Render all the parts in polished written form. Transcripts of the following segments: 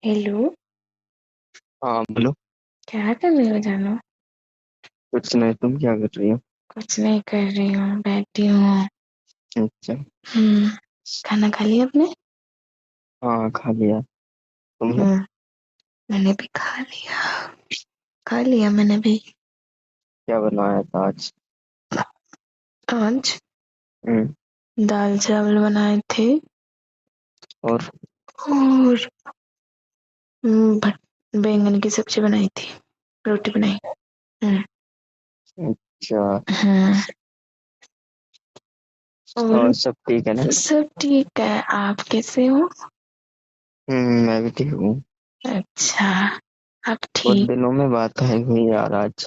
Hello. हाँ बोलो। क्या कर रही हो जानू? कुछ नहीं, तुम क्या कर रही हो? कुछ नहीं कर रही हूँ, बैठी हूँ। अच्छा। हम्म। खाना खा लिया आपने? हाँ खा लिया। तुमने? हम्म। मैंने भी खा लिया। खा लिया मैंने भी। क्या बनाया था आज? आज हम्म। दाल चावल बनाए थे। और? और बैंगन की सब्जी बनाई थी। रोटी बनाई। हम्म। अच्छा। हम्म। और और सब ठीक है ना? सब ठीक है, आप कैसे हो? मैं भी ठीक हूँ। अच्छा। आप बहुत ठीक? दिनों में बात है हुई यार आज।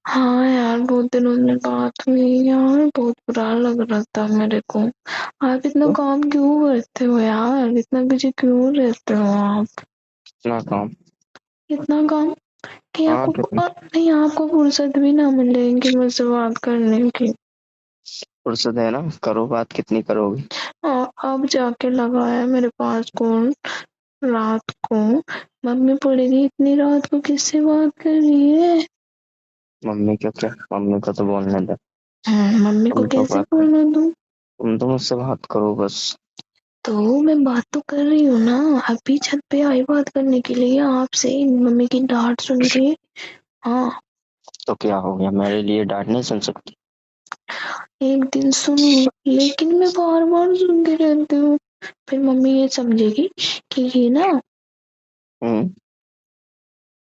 हाँ यार, बहुत दिनों में बात हुई यार, बहुत बुरा लग रहा था मेरे को। आप इतना तो काम क्यों करते हो यार, इतना बिजी क्यों रहते हो आप? इतना काम। इतना काम कि हाँ आपको तो नहीं, आपको फुर्सत भी ना मिलेगी मुझसे बात करने की। फुर्सत है ना, करो बात, कितनी करोगी? अब जाके लगा है मेरे पास कौन रात को। मम्मी पड़ेगी, इतनी रात को किससे बात कर रही है? मम्मी को क्या, मम्मी को तो बोलने दो। मम्मी को तुम तो कैसे बात कर, बोलना दूं? तुम तो मुझसे बात करो बस। तो मैं बात तो कर रही हूँ ना। अभी छत पे आई बात करने के लिए आपसे, मम्मी की डांट सुन के। हाँ। तो क्या हो गया, मेरे लिए डांट नहीं सुन सकती? एक दिन सुन ली, लेकिन मैं बार बार सुनती रहती हूँ। फिर मम्मी ये समझेगी कि ये ना, हम्म।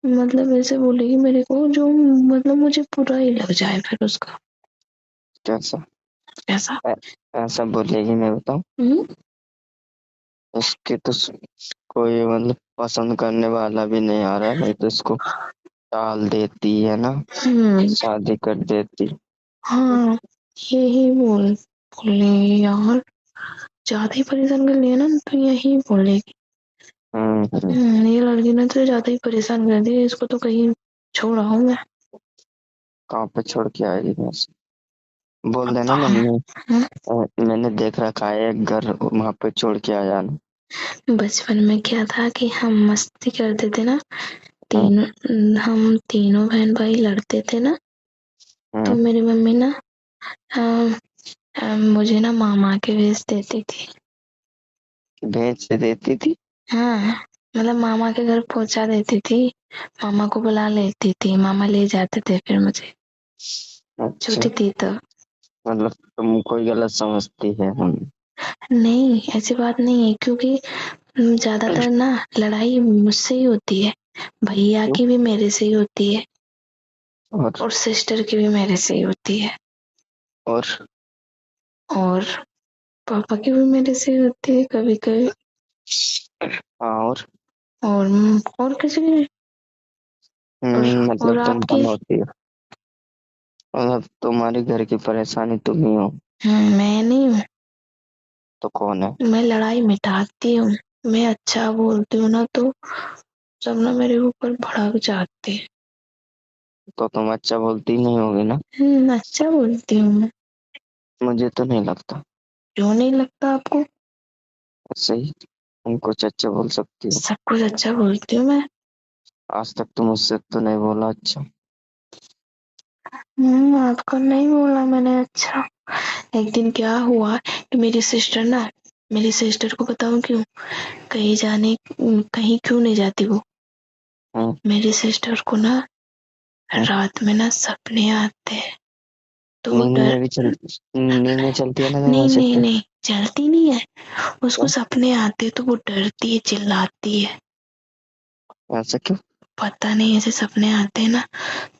मतलब ऐसे बोलेगी मेरे को, जो मतलब मुझे बुरा ही लग जाए फिर उसका। कैसा? ऐसा। ऐ- ऐसा बोलेगी, मैं बताऊं? हम्म। उसके तो कोई मतलब पसंद करने वाला भी नहीं आ रहा है, नहीं तो इसको टाल देती है ना, हम्म। शादी कर देती। हाँ, यही बोले यार, ज्यादा ही परेशान कर लिया ना तो यही बोलेगी। हम्म। ये लड़की ने तो ज्यादा ही परेशान कर दिया, इसको तो कहीं छोड़ रहा हूँ मैं। कहाँ पे छोड़ के आएगी बस? बोल देना पता मम्मी, है। मैंने देख रखा है एक घर, वहां पे छोड़ के आ जाना। बचपन में क्या था कि हम मस्ती करते थे ना, हम्म। तीनों, हम तीनों बहन भाई लड़ते थे ना। तो हम्म। मेरी मम्मी ना मुझे ना मामा के भेज देती थी। भेज देती थी? हाँ, मतलब मामा के घर पहुंचा देती थी। मामा को बुला लेती थी, मामा ले जाते थे फिर मुझे। अच्छा। छोटी थी तो। मतलब तुम कोई गलत समझती है हम। नहीं, ऐसी बात नहीं है, क्योंकि ज्यादातर ना लड़ाई मुझसे ही होती है। भैया क्यों? की भी मेरे से ही होती है। और? और सिस्टर की भी मेरे से ही होती है। और? और पापा की भी मेरे से ही होती है कभी कभी। हाँ और? और और किसी की नहीं। और और मतलब तुम आपकी? कम होती हो, मतलब तुम्हारे घर की परेशानी तुम ही हो। मैं नहीं हूँ। तो कौन है? मैं लड़ाई मिटाती हूँ। मैं अच्छा बोलती हूँ ना तो सब ना मेरे ऊपर भड़क जाते हैं। तो तुम अच्छा बोलती नहीं होगी ना? अच्छा बोलती हूँ मैं। मुझे तो नहीं लगता। क्यों नहीं लगता आपको? ऐसे ही तुम कुछ अच्छा बोल सकती हो। सब कुछ अच्छा बोलती हूँ मैं। आज तक तो मुझसे तो नहीं बोला अच्छा। आपको नहीं बोला मैंने अच्छा। एक दिन क्या हुआ कि मेरी सिस्टर को बताऊं क्यों, कहीं जाने, कहीं क्यों नहीं जाती वो। हम्म। मेरी सिस्टर को ना हम्म। रात में ना सपने आते हैं। तो वो नींद डर, में भी चल, नींद में चलती है ना नहीं तुम्हारी नहीं सिस्टर? नहीं, जलती नहीं है। उसको तो सपने आते तो वो डरती है, चिल्लाती है। ऐसा क्यों? पता नहीं, ऐसे सपने आते हैं ना,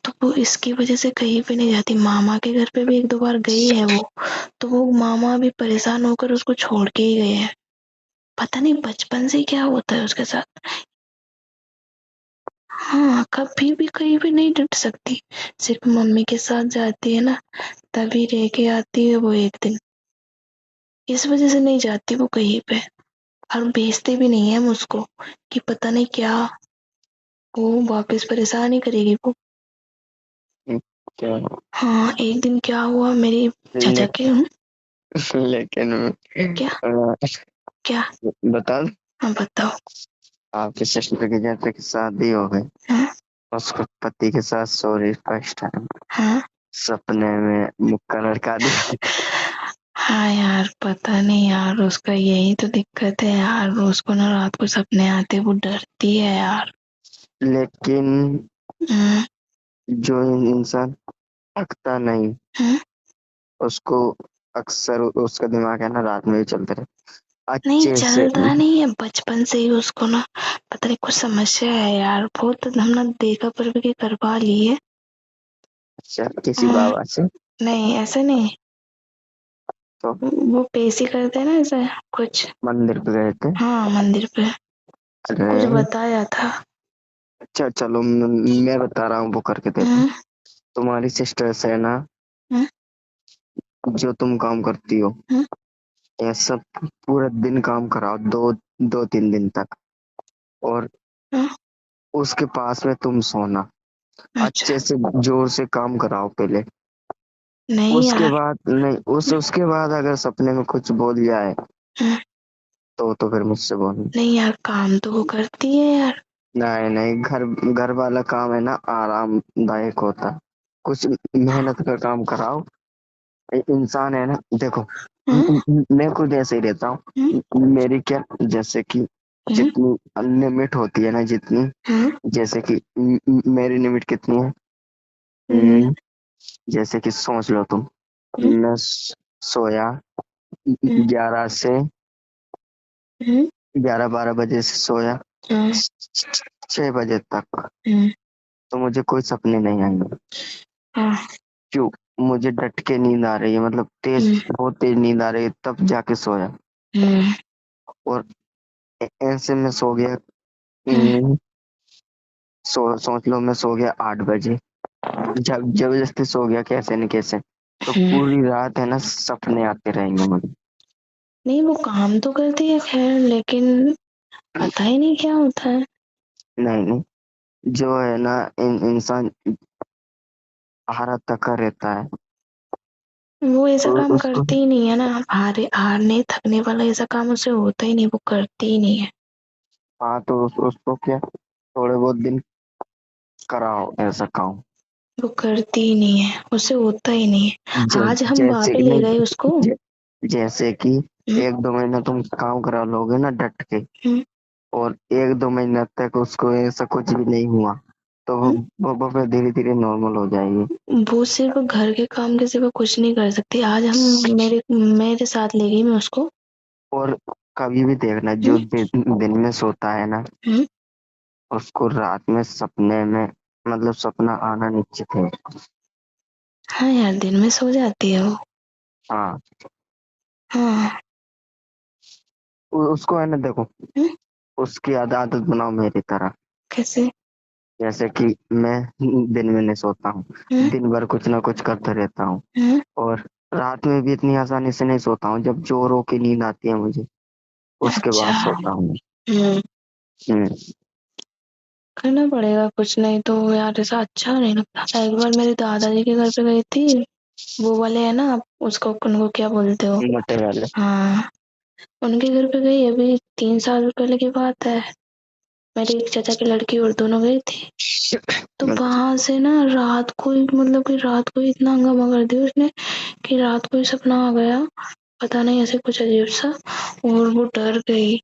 तो वो इसकी वजह से कहीं पे नहीं जाती। मामा के घर पे भी एक दो बार गई है वो। तो वो मामा भी परेशान होकर उसको छोड़ के ही गए हैं। पता नहीं बचपन से क्या होता है उसके साथ। हाँ, कभी भी कहीं भी नहीं डट सकती। सिर्फ मम्मी के साथ जाती है ना, तभी रह के आती है वो एक दिन। इस वजह से नहीं जाती वो कहीं पे। और भेजते भी नहीं है हम उसको, कि पता नहीं क्या, वो वापस परेशान ही करेगी वो। क्या? हाँ, एक दिन क्या हुआ, मेरी चाचा के लेकिन क्या? अ, क्या? बता। हाँ बताओ। आपके सिस्टर की जैसे की शादी हो गई, हाँ उसको पति के साथ सो रही फर्स्ट टाइम, हाँ सपने में मुक्का लड़का दिखा। हाँ यार, पता नहीं यार, उसका यही तो दिक्कत है यार, उसको ना रात को सपने आते, वो डरती है यार। लेकिन हम्म। जो इंसान थकता नहीं, हम्म। उसको अक्सर उसका दिमाग है ना रात में भी चलता रहे नहीं अच्छे से। चलता नहीं है, बचपन से ही उसको ना पता नहीं कुछ समस्या है यार, बहुत हमने देखा पर भी करवा ली है। अच्छा, किसी हाँ, बाबा से? नहीं ऐसा नहीं, तो वो पेशी करते हैं ना ऐसा कुछ। मंदिर पे गए थे? हाँ मंदिर पे कुछ अरे बताया था। अच्छा चलो, मैं बता रहा हूँ, वो करके देते। हम्म। तुम्हारी सिस्टर से है ना, हम्म। जो तुम काम करती हो, हम्म। ऐसा पूरा दिन काम कराओ, 2 2 3 दिन तक, और हम्म। उसके पास में तुम सोना, अच्छा। अच्छे से जोर से काम कराओ पहले। नहीं उसके यार। बाद नहीं, उसके बाद अगर सपने में कुछ बोल जाए हम्म। तो फिर मुझसे बोलना। नहीं यार, काम तो वो करती है यार। नहीं नहीं, घर घर वाला काम है ना आरामदायक होता है। कुछ मेहनत का काम कराओ। इंसान है ना, देखो, हम्म। मैं खुद ऐसे ही रहता हम्म। हूँ। मेरी क्या, जैसे कि हम्म। जितनी लिमिट होती है ना, जितनी, हम्म। जैसे कि मेरी लिमिट कितनी है, हम्म। जैसे कि सोच लो तुम, हम्म। मैं सोया हम्म। 11 से 12 बजे से सोया हम्म। 6 बजे तक, हम्म। तो मुझे कोई सपने नहीं आएंगे। हाँ। क्यों? मुझे डट के नींद आ रही है, मतलब तेज, हम्म। बहुत तेज नींद आ रही है, तब जाके सोया। हम्म। और ऐसे में सो गया। हम्म। हम्म, सोच लो मैं सो गया 8 बजे, जब जबरदस्ती सो गया कैसे न कैसे, तो हम्म। पूरी रात है ना सपने आते रहेंगे मुझे। नहीं वो काम तो करती है खैर, लेकिन पता ही नहीं क्या होता है। नहीं नहीं, जो है ना, इंसान हारा थका रहता है, वो ऐसा काम उसको, करती ही नहीं है ना, हारने थकने वाला ऐसा काम उससे होता ही नहीं, वो करती ही नहीं है। हाँ तो उसको क्या, थोड़े बहुत दिन कराओ ऐसा काम। वो करती ही नहीं है, उससे होता ही नहीं है। आज हम वहां जैसे पे कि ले नहीं, गए उसको। जैसे कि हम्म। 1 2 महीना तुम काम करा लोगे ना डट के, हम्म। और 1 2 महीना तक उसको ऐसा कुछ भी नहीं हुआ, तो हम्म। वो फिर धीरे धीरे नॉर्मल हो जाएगी। वो सिर्फ घर के काम के सिवा कुछ नहीं कर सकती। आज हम मेरे मेरे साथ ले गई मैं उसको। और कभी भी देखना, हम्म। जो दिन में सोता है ना, हम्म। उसको रात में सपने में, मतलब सपना आना निश्चित है। हाँ यार, दिन में सो जाती है वो। हाँ, हाँ। उसको है ना, देखो, हम्म। उसकी आदत बनाओ मेरी तरह। कैसे? जैसे कि मैं दिन में नहीं सोता हूँ, हम्म। दिन भर कुछ ना कुछ करता रहता हूँ, हम्म। और रात में भी इतनी आसानी से नहीं सोता हूँ, जब जोरों की नींद आती है मुझे, उसके अच्छा। बाद सोता हूँ। हम्म। हम्म। करना पड़ेगा कुछ, नहीं तो यार ऐसा अच्छा नहीं लगता। एक बार मेरे दादाजी के घर पे गई थी, वो वाले है ना, उसको उनको क्या बोलते हो? मोटे वाले। हाँ, उनके घर पे गई, अभी 3 साल पहले की बात है। मेरे एक चाचा की लड़की और दोनों गई थी। तो वहां से ना रात को मतलब कि रात को इतना हंगामा कर दिया उसने कि रात को ही सपना आ गया, पता नहीं ऐसे कुछ अजीब सा, और वो डर गई।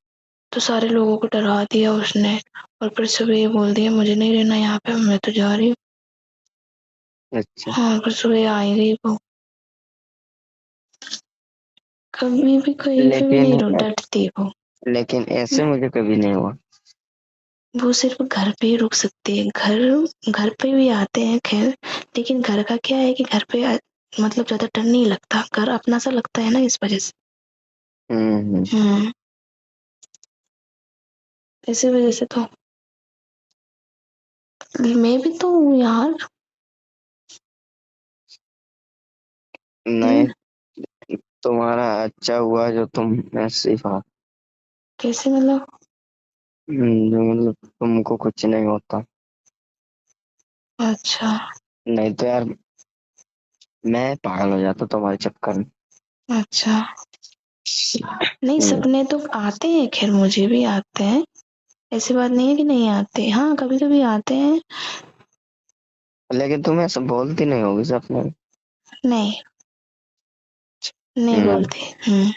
तो सारे लोगों को डरा दिया उसने, और फिर सुबह ये बोल दिया मुझे नहीं रहना यहाँ पे, मैं तो जा रही हूँ। अच्छा, हाँ, फिर सुबह आई गई वो। कभी भी कहीं पे भी लेकिन नहीं डरती वो। लेकिन ऐसे मुझे कभी नहीं हुआ। वो सिर्फ घर पे ही रुक सकती है, घर घर पे भी आते हैं खैर, लेकिन घर का क्या है कि घर पे मतलब ज्यादा डर नहीं लगता, घर अपना सा लगता है ना, इस वजह से। हम्म। हम्म। इसी वजह से तो मैं भी तो हूँ यार। नहीं, हम्म। तुम्हारा अच्छा हुआ जो तुम ऐसे ही था। कैसे मतलब? जो मतलब तुमको कुछ नहीं होता। अच्छा। नहीं तो यार, मैं पागल हो जाता तुम्हारे चक्कर में। अच्छा। नहीं, हम्म। सपने तो आते हैं खैर, मुझे भी आते हैं, ऐसी बात नहीं है कि नहीं आते, हाँ कभी कभी आते हैं। लेकिन तुम ऐसा बोलती नहीं होगी सपने में। नहीं, नहीं हम्म, बोलती।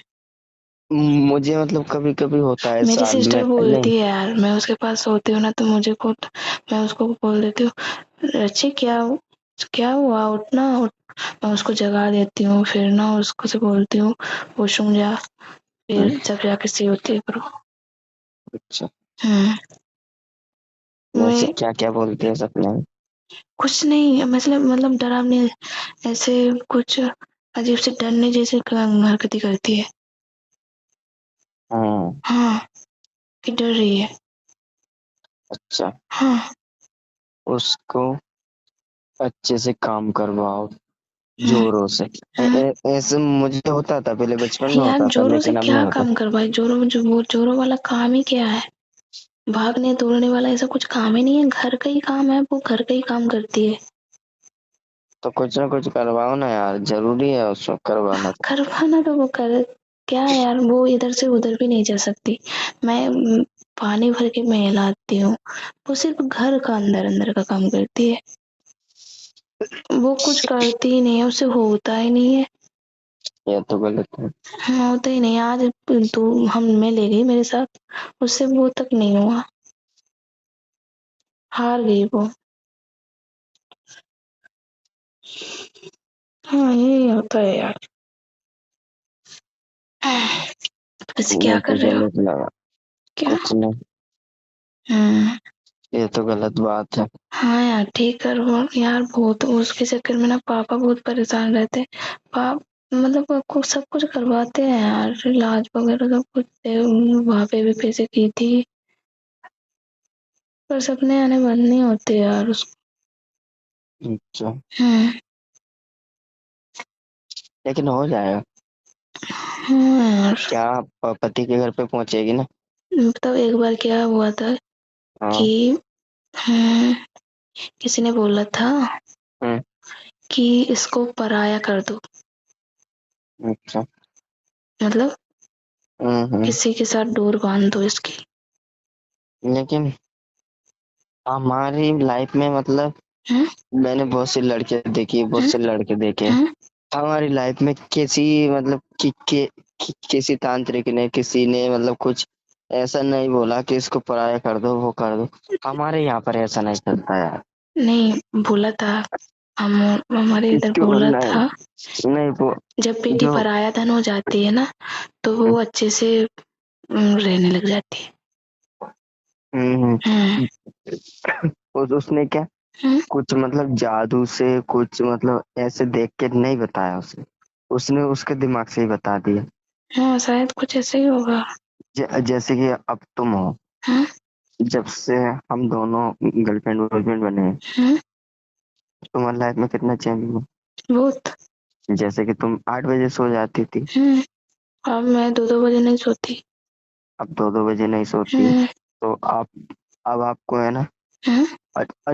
मुझे मतलब कभी कभी होता है मेरी साल में सिस्टर नहीं। बोलती है यार, मैं उसके पास सोती हूँ ना तो मुझे खुद, मैं उसको बोल देती हूँ रची क्या क्या हुआ, उठना उठ। मैं उसको जगा देती हूँ, फिर ना उसको से बोलती हूँ वॉशरूम जा, फिर हम्म, जब जाके सी होती है करो। अच्छा। हम्म। वैसे मैं क्या क्या बोलती है सपने में? कुछ नहीं, मतलब डरावनी, ऐसे कुछ अजीब से डरने जैसे हरकतें करती है। हाँ। हाँ, कि डर रही है। अच्छा। हाँ। उसको अच्छे से काम करवाओ, हम्म। जोरों से। हम्म। ऐसे मुझे होता था, पहले बचपन में यार होता था, जोरों से लेकिन अब नहीं क्या होता। काम करवाए, जोरों में जो वो जोरों वाला काम ही क्या है, भागने दौड़ने वाला ऐसा कुछ काम ही नहीं है, घर का ही काम है, वो घर का ही काम करती है। तो कुछ ना कुछ करवाओ ना यार, जरूरी है उसको करवाना तो। करवाना तो वो कर, क्या है यार, वो इधर से उधर भी नहीं जा सकती। मैं पानी भर के मैं लाती हूँ, वो सिर्फ घर का अंदर अंदर का काम करती है, वो कुछ करती ही नहीं है, उससे होता ही नहीं है। ये तो गलत है। होता ही नहीं। आज तू हम मैं ले गई मेरे साथ, उससे वो तक नहीं हुआ, हार गई वो। हाँ यही होता है यार। वैसे क्या मुझे कर रहे हो? गलत लगा। क्या? कुछ नहीं। हम्म। ये तो गलत बात है। हाँ यार ठीक कर वो यार, बहुत उसके चक्कर में ना पापा बहुत परेशान रहते हैं। पाप मतलब वो सब कुछ करवाते हैं यार, इलाज वगैरह सब कुछ, वहाँ पे भी पैसे की थी, पर सपने आने बंद नहीं होते यार उसको। अच्छा। हम्म। लेकिन हो जाएगा। हाँ यार। क्या पति के घर पे पहुंचेगी ना? मतलब एक बार क्या हुआ था कि हाँ। हम्म, किसी ने बोला था हम्म। कि इसको पराया कर दो, अच्छा। मतलब हम्म। किसी के साथ डोर बांध दो इसकी। लेकिन हमारी लाइफ में मतलब हम्म। मैंने बहुत से लड़के देखे, बहुत हम्म। से लड़के देखे। हम्म। हमारी लाइफ में किसी मतलब किसी तांत्रिक ने, किसी ने मतलब कुछ ऐसा नहीं बोला कि इसको पराया कर दो, वो कर दो। हमारे यहाँ पर ऐसा नहीं चलता यार। नहीं बोला था, हम हमारे इधर इसके बोला नहीं, था, नहीं वो जब बेटी जो पराया धन हो जाती है ना तो वो अच्छे से रहने लग जाती है। हम्म, हम्म। उसने क्या हम्म। कुछ मतलब जादू से कुछ मतलब ऐसे देख के नहीं बताया उसे, उसने उसके दिमाग से ही बता दिया। हाँ शायद कुछ ऐसे ही होगा। जैसे कि अब तुम हो, हम्म। जब से हम दोनों गर्लफ्रेंड वर्लफ्रेंड बने हैं, हम्म। तुम्हारी लाइफ में कितना चेंज हुआ। बहुत। जैसे कि तुम 8 बजे सो जाती थी, हम्म। अब मैं 2-2 बजे नहीं सोती। अब 2-2 बजे नहीं सोती। हम्म। तो आप अब आपको है ना, हम्म।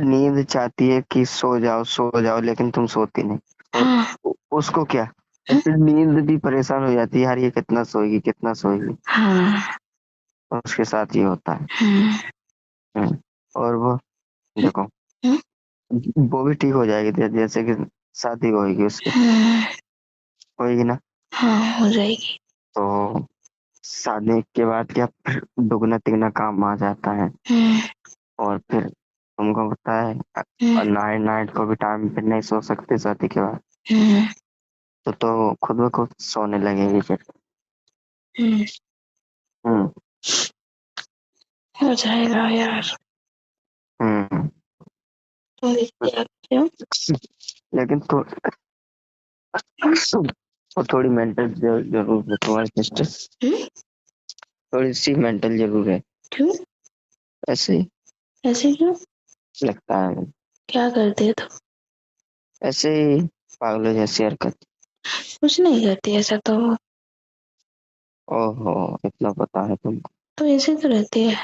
नींद चाहती है कि सो जाओ, लेकिन तुम सोती नहीं। और हाँ। उसको क्या, हम्म। फिर नींद भी परेशान हो जाती है यार, ये कितना सोएगी कितना सोएगी। हाँ। उसके साथ ये होता है। हम्म। हम्म, और वो देखो, हम्म। वो भी ठीक हो जाएगी, जैसे कि शादी होगी उसकी, हम्म। होगी ना। हाँ हो जाएगी। तो शादी के बाद क्या फिर दुगना तिगना काम आ जाता है। हम्म। और फिर तुमको पता है, हम्म। नाइट नाइट को भी टाइम पे नहीं सो सकते शादी के बाद। हम्म। तो खुद ब खुद सोने लगेगी फिर। हम्म। हम्म। हो जाएगा यार। हम्म। तुम देखते रखते हो। लेकिन तो वो थोड़ी मेंटल जरूर है तुम्हारी सिस्टर, हम्म। थोड़ी सी मेंटल जरूर है। क्यों? ऐसे ही ऐसे क्यों? लगता है। क्या करते हो तुम? ऐसे ही पागलों जैसी हरकत। कुछ नहीं करती ऐसा तो। ओहो, इतना पता है तुमको। तो ऐसे तो रहती है,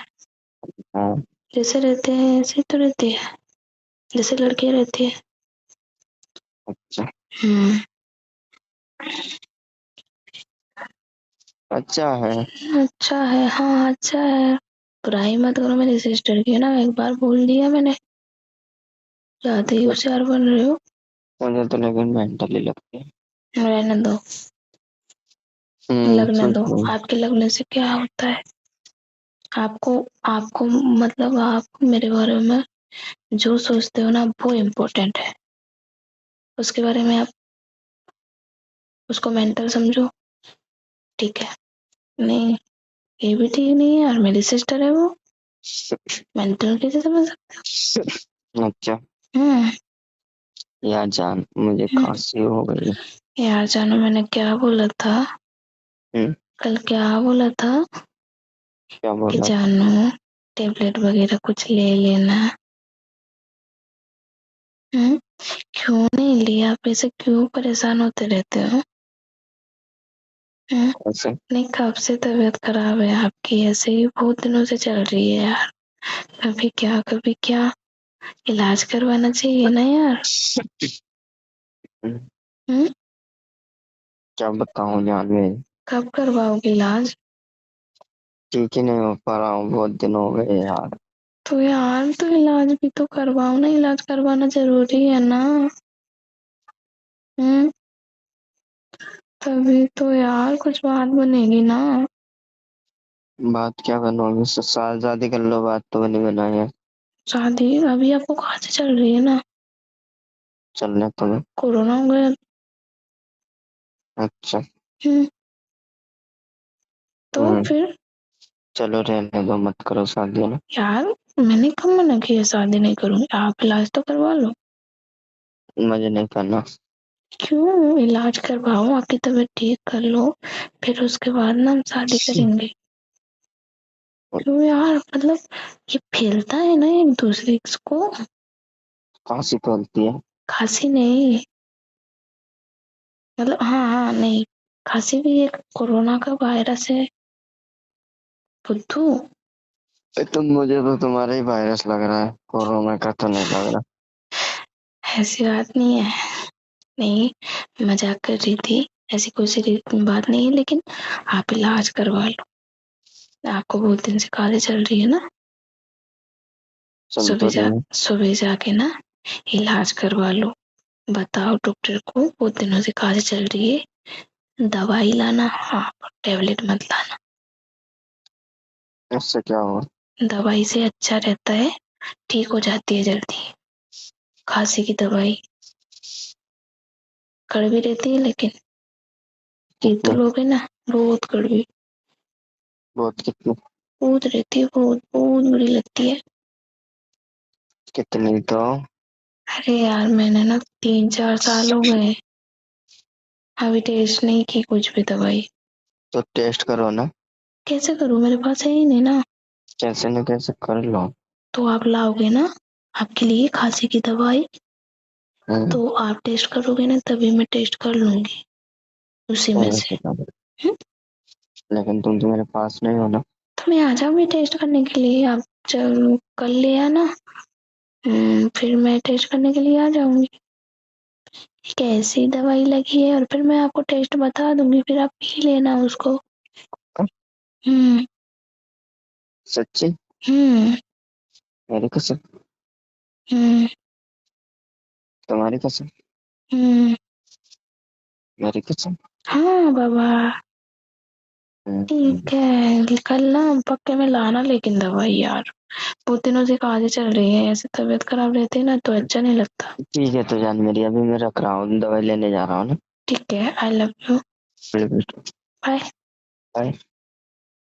हाँ। जैसे रहते हैं ऐसे तो रहती है, जैसे लड़कियां रहती है। अच्छा। हम्म। अच्छा है। अच्छा है, हाँ अच्छा है, बुराई मत करो मेरी सिस्टर की ना, एक बार बोल दिया मैंने, ज्यादा ही होशियार बन रहे हो। मुझे तो लेकिन मेंटली लगती है। रहने दो, लगने दो, सोचो। आपके लगने से क्या होता है। आपको आपको मतलब आप मेरे बारे में जो सोचते हो ना वो इम्पोर्टेंट है, उसके बारे में आप उसको मेंटल समझो, ठीक है। नहीं, ये भी ठीक नहीं है, और मेरी सिस्टर है वो, मेंटल कैसे समझ सकते अच्छा हो। यार जान, मुझे खांसी हो गई है। यार जानो, मैंने क्या बोला था, हम्म, कल क्या बोला था क्या कि बोला था? जानो टेबलेट वगैरह कुछ ले लेना। क्यों नहीं लिया, आप ऐसे क्यों परेशान होते रहते हो। हम्म, ऐसे नहीं, कब से तबीयत खराब है आपकी, ऐसे ही बहुत दिनों से चल रही है यार, कभी क्या कभी क्या, इलाज करवाना चाहिए ना यार। हम्म, हम्म, क्या बताऊं जान में। कब करवाओगे इलाज। ठीक ही नहीं हो पा रहा हूँ, बहुत दिन हो गए यार। तो यार तो इलाज भी तो करवाओ ना, इलाज करवाना जरूरी है ना। हम्म, तभी तो यार कुछ बात बनेगी ना। बात क्या बनवाऊंगी, शादी कर लो, बात तो बनी बनाई है। शादी अभी आपको कहाँ से चल रही है ना, चलने तुम्हें। कोरोना हो गया। अच्छा। हम्म, तो हम्म, फिर चलो रहने दो, मत करो शादी ना। यार, मैंने कब मना किया शादी नहीं करूंगी, आप इलाज तो करवा लो। मुझे नहीं करना। क्यों, इलाज करवाओ, आपकी तबीयत ठीक कर लो, फिर उसके बाद ना हम शादी करेंगे। क्यों यार, मतलब ये फैलता है ना एक दूसरे को। खांसी फैलती है। खांसी नहीं, मतलब हाँ हाँ नहीं, खांसी भी एक कोरोना का वायरस है बुद्धू। मुझे तो तुम्हारा ही वायरस लग रहा है, कोरोना का तो नहीं लग रहा। ऐसी बात नहीं है, नहीं, मजाक कर रही थी, ऐसी कोई सीरियस बात नहीं है, लेकिन आप इलाज करवा लो, आपको बहुत दिन से काले चल रही है ना, चल तो रही है। सुबह जाके ना इलाज करवा लो, बताओ डॉक्टर को बहुत दिनों से काले चल रही है, दवाई लाना, हाँ, टेबलेट मत लाना, इससे क्या हुआ? दवाई से अच्छा रहता है, ठीक हो जाती है जल्दी, खांसी की दवाई कड़वी रहती है, लेकिन पी तो कितनी? लोगे ना, बहुत कड़वी, बहुत कितनी? बहुत रहती है, बहुत बहुत बुरी लगती है। कितनी तो? अरे यार, मैंने ना 3-4 साल हो गए, अभी टेस्ट नहीं की कुछ भी दवाई। तो टेस्ट करो ना। कैसे करूं, मेरे पास है ही नहीं ना। कैसे न कैसे कर लो। तो आप लाओगे ना आपके लिए खांसी की दवाई, हम्म, तो आप टेस्ट करोगे ना तभी मैं टेस्ट कर लूंगी उसी में तो से। ऐसे कर। हम्म? लेकिन तुम तो मेरे पास नहीं हो ना। तो मैं आ जाऊंगी टेस्ट करने के लिए, आप चलो कल ले आना। फिर मैं टेस्ट करने के लिए आ जाऊंगी, कैसी दवाई लगी है, और फिर मैं आपको टेस्ट बता दूंगी, फिर आप पी लेना उसको। हम्म। सच्ची? हम्म। मेरी कसम? हम्म। तुम्हारी कसम? हम्म। मेरी कसम? हाँ बाबा, हम्म, ठीक है, कल ना पक्के में लाना, लेकिन दवाई यार बहुत दिनों से काजे चल रही है, ऐसे तबीयत खराब रहती है ना तो अच्छा नहीं लगता। ठीक है तो जान मेरी, अभी मैं रख रहा हूँ, दवाई लेने जा रहा हूँ ना। ठीक है, I love you, bye. Bye.